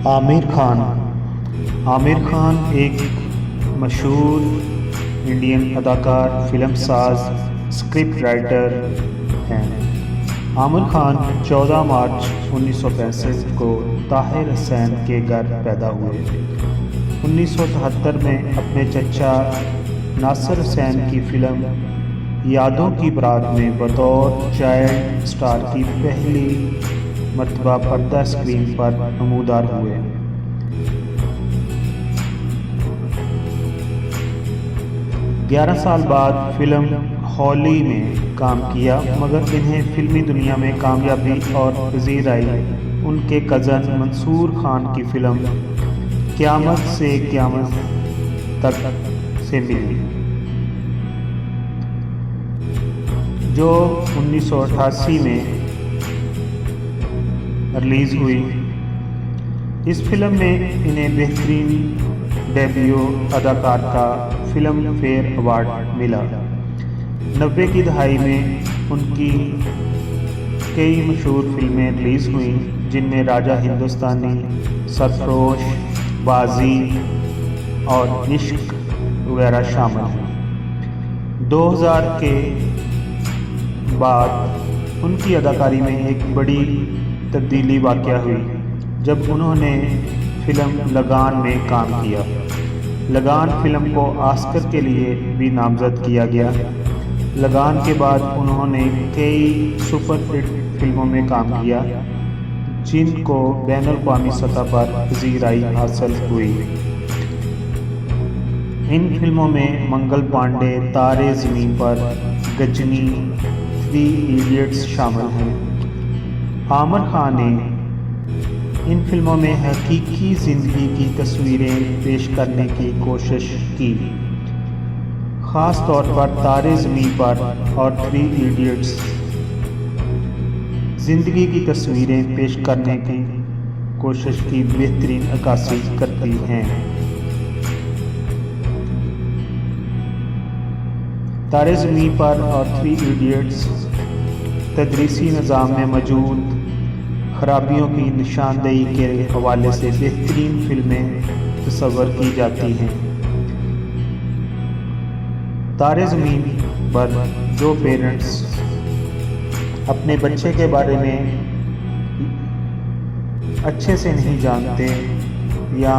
عامر خان عامر خان ایک مشہور انڈین اداکار، فلم ساز، اسکرپٹ رائٹر ہیں۔ عامر خان 14 مارچ 1965 کو طاہر حسین کے گھر پیدا ہوئے۔ 1973 میں اپنے چچا ناصر حسین کی فلم یادوں کی بارات میں بطور چائلڈ اسٹار کی پہلی مرتبہ پردہ اسکرین پر نمودار ہوئے۔ گیارہ سال بعد فلم ہولی میں کام کیا، مگر انہیں فلمی دنیا میں کامیابی اور پذیرائی ان کے کزن منصور خان کی فلم قیامت سے قیامت تک سے ملی، جو 1988 میں ریلیز ہوئی۔ اس فلم میں انہیں بہترین ڈیبیو اداکار کا فلم فیئر ایوارڈ ملا۔ 90 کی دہائی میں ان کی کئی مشہور فلمیں ریلیز ہوئیں، جن میں راجہ ہندوستانی، سرفروش، بازی اور عشق وغیرہ شامل ہیں۔ 2000 کے بعد ان کی اداکاری میں ایک بڑی تبدیلی واقع ہوئی جب انہوں نے فلم لگان میں کام کیا۔ لگان فلم کو آسکر کے لیے بھی نامزد کیا گیا۔ لگان کے بعد انہوں نے کئی سپر ہٹ فلموں میں کام کیا، جن کو بین الاقوامی سطح پر پذیرائی حاصل ہوئی۔ ان فلموں میں منگل پانڈے، تارے زمیں پر، غجنی، 3 ایڈیٹس شامل ہیں۔ عامر خان نے ان فلموں میں حقیقی زندگی کی تصویریں پیش کرنے کی کوشش کی، خاص طور پر تارے زمیں پر اور 3 ایڈیٹس زندگی کی تصویریں پیش کرنے کی کوشش کی بہترین عکاسی کرتی ہیں۔ تارے زمیں پر اور 3 ایڈیٹس تدریسی نظام میں موجود خرابیوں کی نشاندہی کے حوالے سے بہترین فلمیں تصور کی جاتی ہیں۔ تارے زمیں پر جو پیرنٹس اپنے بچے کے بارے میں اچھے سے نہیں جانتے، یا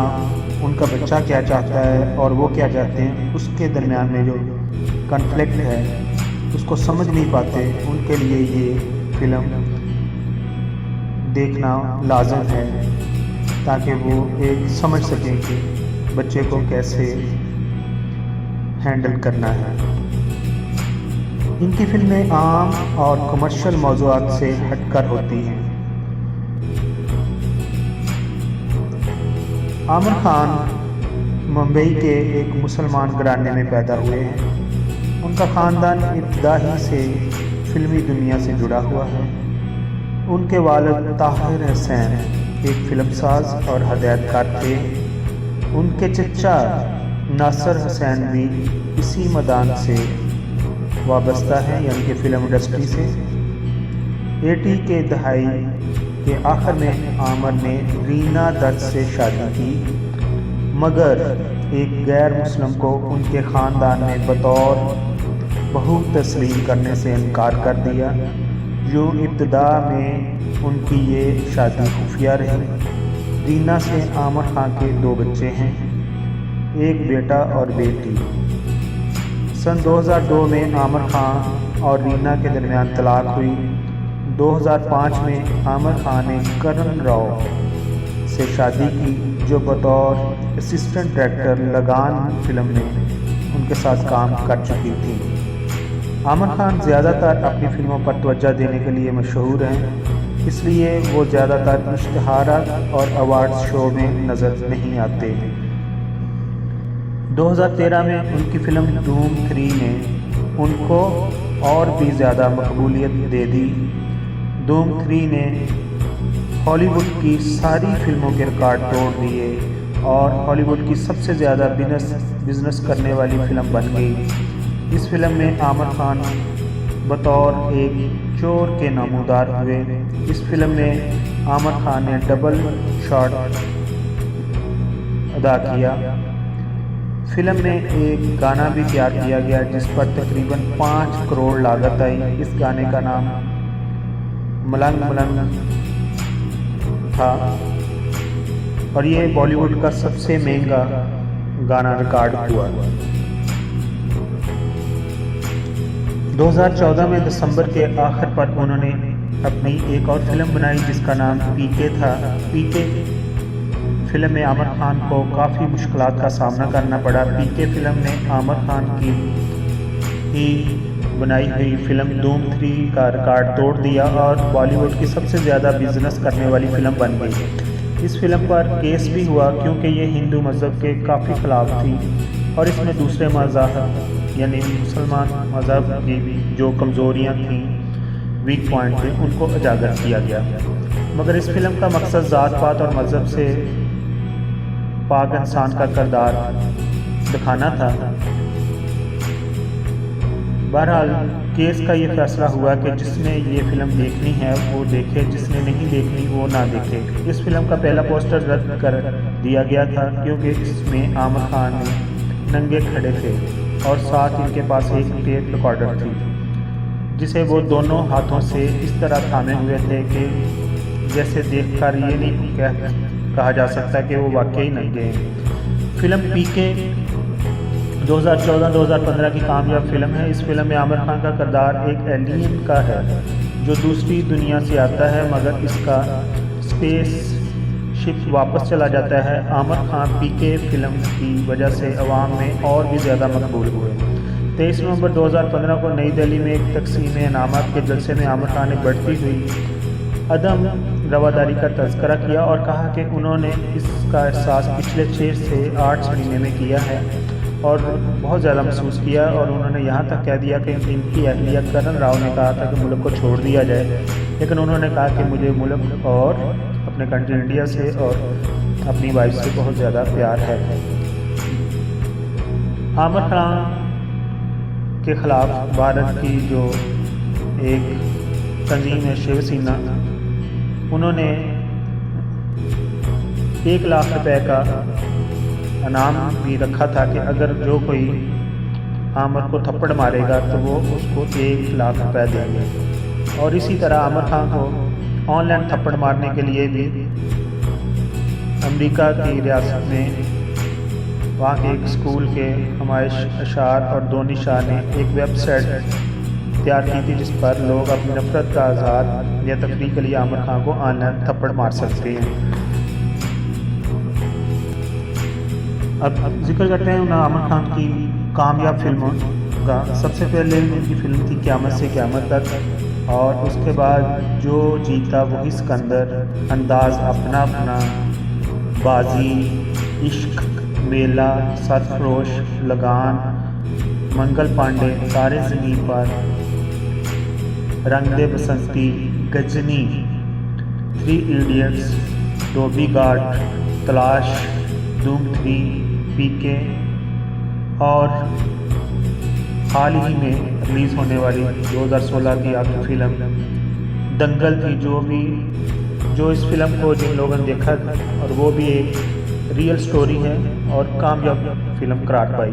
ان کا بچہ کیا چاہتا ہے اور وہ کیا چاہتے ہیں، اس کے درمیان میں جو کنفلکٹ ہے اس کو سمجھ نہیں پاتے، ان کے لیے یہ فلم دیکھنا لازم ہے، تاکہ وہ ایک سمجھ سکیں کہ بچے کو کیسے ہینڈل کرنا ہے۔ ان کی فلمیں عام اور کمرشل موضوعات سے ہٹ کر ہوتی ہیں۔ عامر خان ممبئی کے ایک مسلمان گھرانے میں پیدا ہوئے ہیں۔ ان کا خاندان ابتدا ہی سے فلمی دنیا سے جڑا ہوا ہے۔ ان کے والد طاہر حسین ایک فلم ساز اور ہدایت کار تھے۔ ان کے چچا ناصر حسین بھی اسی میدان سے وابستہ ہیں، یعنی کہ فلم انڈسٹری سے۔ 80 کے دہائی کے آخر میں عامر نے رینا دت سے شادی کی، مگر ایک غیر مسلم کو ان کے خاندان نے بطور بہو تسلیم کرنے سے انکار کر دیا۔ جو ابتدا میں ان کی یہ شادی خفیہ رہی۔ رینا سے عامر خان کے 2 بچے ہیں، ایک بیٹا اور بیٹی۔ سن 2002 میں عامر خان اور رینا کے درمیان طلاق ہوئی۔ 2005 میں عامر خان نے کرن راؤ سے شادی کی، جو بطور اسسٹنٹ ڈائریکٹر لگان فلم میں ان کے ساتھ کام کر چکی تھی۔ عامر خان زیادہ تر اپنی فلموں پر توجہ دینے کے لیے مشہور ہیں، اس لیے وہ زیادہ تر اشتہارات اور ایوارڈز شو میں نظر نہیں آتے۔ 2013 میں ان کی فلم دھوم 3 نے ان کو اور بھی زیادہ مقبولیت دے دی۔ دھوم 3 نے ہالی ووڈ کی ساری فلموں کے ریکارڈ توڑ دیے اور ہالی ووڈ کی سب سے زیادہ بزنس کرنے والی فلم بن گئی۔ اس فلم میں عامر خان بطور ایک چور کے نمودار ہوئے۔ اس فلم میں عامر خان نے ڈبل شاٹ ادا کیا۔ فلم میں ایک گانا بھی تیار کیا گیا جس پر تقریباً 5 کروڑ لاگت آئی۔ اس گانے کا نام ملنگ ملنگ تھا اور یہ بالی ووڈ کا سب سے مہنگا گانا ریکارڈ ہوا۔ 2014 میں دسمبر کے آخر پر انہوں نے اپنی ایک اور فلم بنائی جس کا نام پی کے تھا۔ پی کے فلم میں عامر خان کو کافی مشکلات کا سامنا کرنا پڑا۔ پی کے فلم نے عامر خان کی ہی بنائی ہوئی فلم دھوم 3 کا ریکارڈ توڑ دیا اور بالی ووڈ کی سب سے زیادہ بزنس کرنے والی فلم بن گئی۔ اس فلم پر کیس بھی ہوا کیونکہ یہ ہندو مذہب کے کافی خلاف تھی اور اس میں دوسرے مذاہب یعنی مسلمان مذہب کی جو کمزوریاں تھیں، ویک پوائنٹ تھے، ان کو اجاگر کیا گیا۔ مگر اس فلم کا مقصد ذات پات اور مذہب سے پاک انسان کا کردار دکھانا تھا۔ بہرحال کیس کا یہ فیصلہ ہوا کہ جس نے یہ فلم دیکھنی ہے وہ دیکھے، جس نے نہیں دیکھنی وہ نہ دیکھے۔ اس فلم کا پہلا پوسٹر رد کر دیا گیا تھا کیونکہ اس میں عامر خان ننگے کھڑے تھے اور ساتھ ان کے پاس ایک ٹیپ ریکارڈر تھی جسے وہ دونوں ہاتھوں سے اس طرح تھامے ہوئے تھے کہ جیسے دیکھ کر یہ نہیں کہا جا سکتا کہ وہ واقعی ننگے ہیں۔ فلم پی کے 2014-2015 کی کامیاب فلم ہے۔ اس فلم میں عامر خان کا کردار ایک ایلین کا ہے جو دوسری دنیا سے آتا ہے مگر اس کا اسپیس شپ واپس چلا جاتا ہے۔ عامر خان پی کے فلم کی وجہ سے عوام میں اور بھی زیادہ مقبول ہوئے۔ 23 نومبر 2015 کو نئی دہلی میں ایک تقسیم انعامات کے جلسے میں عامر خان نے بڑھتی ہوئی عدم رواداری کا تذکرہ کیا اور کہا کہ انہوں نے اس کا احساس پچھلے 6 سے 8 مہینے میں کیا ہے اور بہت زیادہ محسوس کیا، اور انہوں نے یہاں تک کہہ دیا کہ ان کی اہلیہ کرن راؤ نے کہا تھا کہ ملک کو چھوڑ دیا جائے، لیکن انہوں نے کہا کہ مجھے ملک اور اپنے کنٹری انڈیا سے اور اپنی وائف سے بہت زیادہ پیار ہے۔ عامر خان کے خلاف بھارت کی جو ایک تنظیم ہے شیو سینا، انہوں نے 1 لاکھ روپے کا انعام بھی رکھا تھا کہ اگر جو کوئی عامر کو تھپڑ مارے گا تو وہ اس کو 1 لاکھ روپے دیں گے۔ اور اسی طرح عامر خان کو آن لائن تھپڑ مارنے کے لیے بھی امریکہ کی ریاست میں وہاں کے ایک اسکول کے ہمائش اشعار اور دونی شاہ نے ایک ویب سائٹ تیار کی تھی جس پر لوگ اپنی نفرت کا اظہار یا تفریح کے لیے عامر خان کو آن لائن تھپڑ مار سکتے ہیں۔ اب ذکر کرتے ہیں عامر خان کی کامیاب فلموں کا۔ سب سے پہلے ان کی فلم تھی قیامت سے قیامت تک، اور اس کے بعد جو جیتا وہی سکندر، انداز اپنا اپنا، بازی، عشق، میلہ، سرفروش، لگان، منگل پانڈے، تارے زمین پر، رنگ دے بسنتی، گجنی، 3 ایڈیٹس، ڈوبی گھاٹ، تلاش، دھوم 3، پی کے، اور حال ہی میں ریلیز ہونے والی 2016 کی آخری فلم دنگل تھی، جو اس فلم کو جن لوگوں نے دیکھا اور وہ بھی ایک ریئل سٹوری ہے اور کامیاب فلم قرار پائی۔